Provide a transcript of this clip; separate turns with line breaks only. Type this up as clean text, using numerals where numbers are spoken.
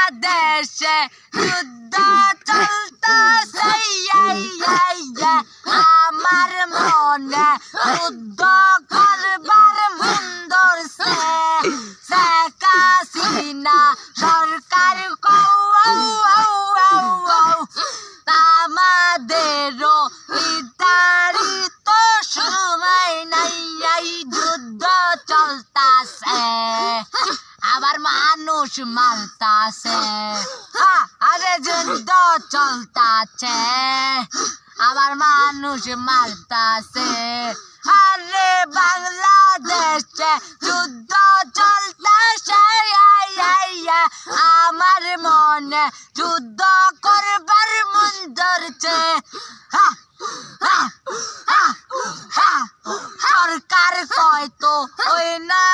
বাংলাদেশে যুদ্ধ চলতেছে আমার মনে যুদ্ধ করবার মন ধরছে শেখ হাসিনা সরকার আমাদেরও নির্ধারিত সময় নাই যুদ্ধ চলতাছে আবার মানুষ মারতাছে আরে যুদ্ধ চলতাছে আবার মানুষ মারতাছে আরে বাংলাদেশে যুদ্ধ চলতাছে আমার মনে যুদ্ধ করবার মন ধরছে সরকার হয়তো ওই না